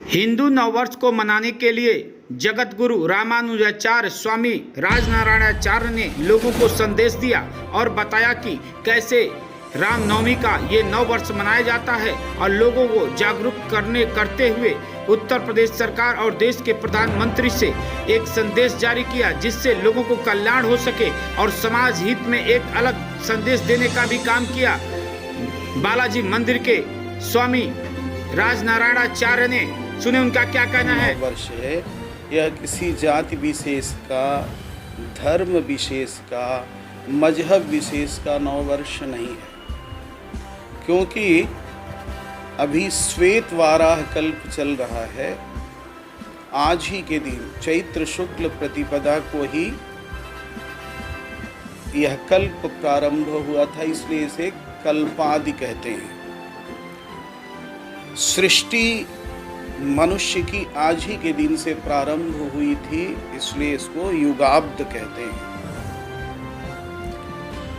हिंदू नववर्ष को मनाने के लिए जगत गुरु रामानुजाचार्य स्वामी राजनारायणाचार्य ने लोगों को संदेश दिया और बताया कि कैसे रामनवमी का ये नव वर्ष मनाया जाता है और लोगों को जागरूक करते हुए उत्तर प्रदेश सरकार और देश के प्रधानमंत्री से एक संदेश जारी किया, जिससे लोगों को कल्याण हो सके और समाज हित में एक अलग संदेश देने का भी काम किया। बालाजी मंदिर के स्वामी राजनारायणाचार्य ने, सुने उनका क्या कहना है। वर्ष है यह किसी जाति विशेष का, धर्म विशेष का, मजहब विशेष का नव वर्ष नहीं है, क्योंकि अभी श्वेत वाराह कल्प चल रहा है। आज ही के दिन चैत्र शुक्ल प्रतिपदा को ही यह कल्प प्रारंभ हुआ था, इसलिए इसे कल्पादि कहते हैं। सृष्टि मनुष्य की आज ही के दिन से प्रारंभ हुई थी, इसलिए इसको युगाब्द कहते हैं।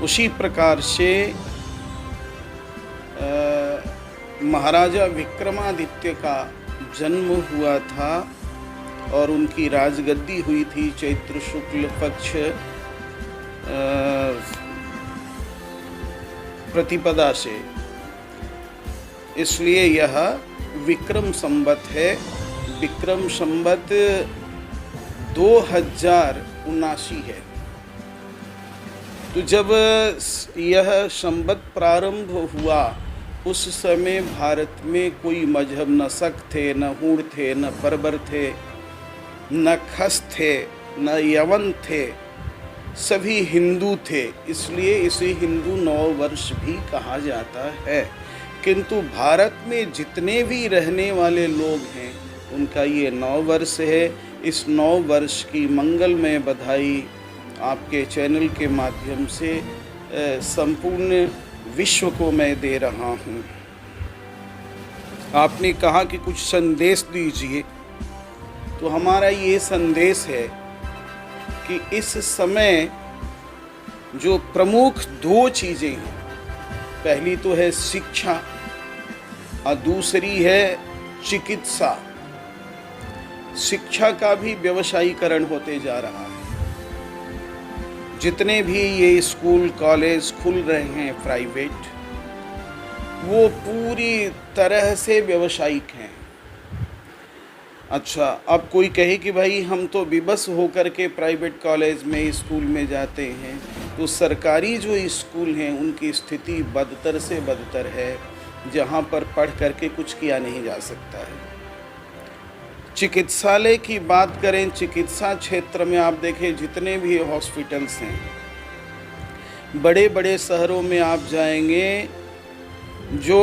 उसी प्रकार से महाराजा विक्रमादित्य का जन्म हुआ था और उनकी राजगद्दी हुई थी चैत्र शुक्ल पक्ष प्रतिपदा से, इसलिए यह विक्रम संवत है। विक्रम संवत 2079 है। तो जब यह संवत प्रारंभ हुआ उस समय भारत में कोई मजहब न शक थे, न हूण थे, न परबर थे, न खस थे, न यवन थे, सभी हिंदू थे, इसलिए इसे हिंदू नव वर्ष भी कहा जाता है। किंतु भारत में जितने भी रहने वाले लोग हैं उनका ये नव वर्ष है। इस नव वर्ष की मंगलमय बधाई आपके चैनल के माध्यम से संपूर्ण विश्व को मैं दे रहा हूँ। आपने कहा कि कुछ संदेश दीजिए, तो हमारा ये संदेश है कि इस समय जो प्रमुख दो चीज़ें हैं, पहली तो है शिक्षा और दूसरी है चिकित्सा। शिक्षा का भी व्यवसायीकरण होते जा रहा है। जितने भी ये स्कूल कॉलेज खुल रहे हैं प्राइवेट, वो पूरी तरह से व्यावसायिक हैं। अच्छा, अब कोई कहे कि भाई हम तो विवश होकर के प्राइवेट कॉलेज में स्कूल में जाते हैं, तो सरकारी जो स्कूल हैं उनकी स्थिति बदतर से बदतर है, जहाँ पर पढ़ करके कुछ किया नहीं जा सकता है। चिकित्सालय की बात करें, चिकित्सा क्षेत्र में आप देखें जितने भी हॉस्पिटल्स हैं, बड़े बड़े शहरों में आप जाएंगे, जो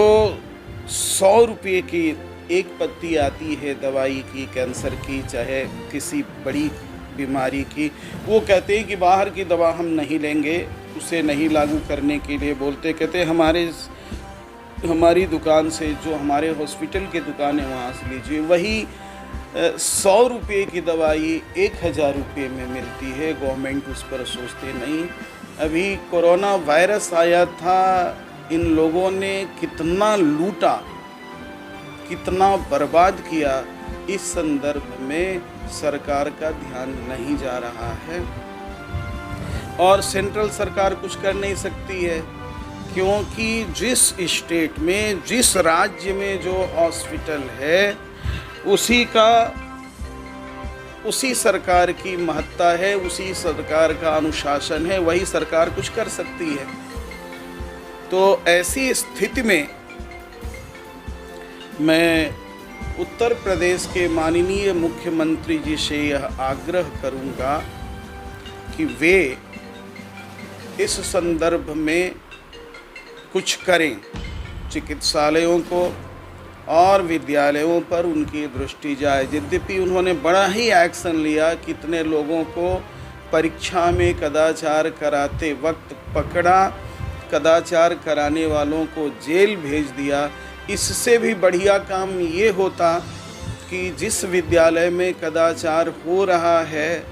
100 रुपये की एक पत्ती आती है दवाई की, कैंसर की, चाहे किसी बड़ी बीमारी की, वो कहते हैं कि बाहर की दवा हम नहीं लेंगे, उसे नहीं लागू करने के लिए बोलते, कहते हमारी दुकान से, जो हमारे हॉस्पिटल की दुकान है वहाँ से लीजिए। वही 100 रुपये की दवाई 1000 रुपये में मिलती है। गवर्नमेंट उस पर सोचते नहीं। अभी कोरोना वायरस आया था, इन लोगों ने कितना लूटा, कितना बर्बाद किया, इस संदर्भ में सरकार का ध्यान नहीं जा रहा है। और सेंट्रल सरकार कुछ कर नहीं सकती है, क्योंकि जिस स्टेट में, जिस राज्य में जो हॉस्पिटल है, उसी सरकार की महत्ता है, उसी सरकार का अनुशासन है, वही सरकार कुछ कर सकती है। तो ऐसी स्थिति में मैं उत्तर प्रदेश के माननीय मुख्यमंत्री जी से यह आग्रह करूंगा कि वे इस संदर्भ में कुछ करें। चिकित्सालयों को और विद्यालयों पर उनकी दृष्टि जाए। यद्यपि उन्होंने बड़ा ही एक्शन लिया, कितने लोगों को परीक्षा में कदाचार कराते वक्त पकड़ा, कदाचार कराने वालों को जेल भेज दिया। इससे भी बढ़िया काम ये होता कि जिस विद्यालय में कदाचार हो रहा है,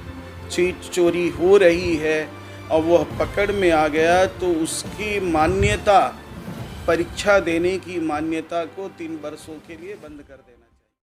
चीट चोरी हो रही है, और वह पकड़ में आ गया, तो उसकी मान्यता, परीक्षा देने की मान्यता को 3 वर्षों के लिए बंद कर देना।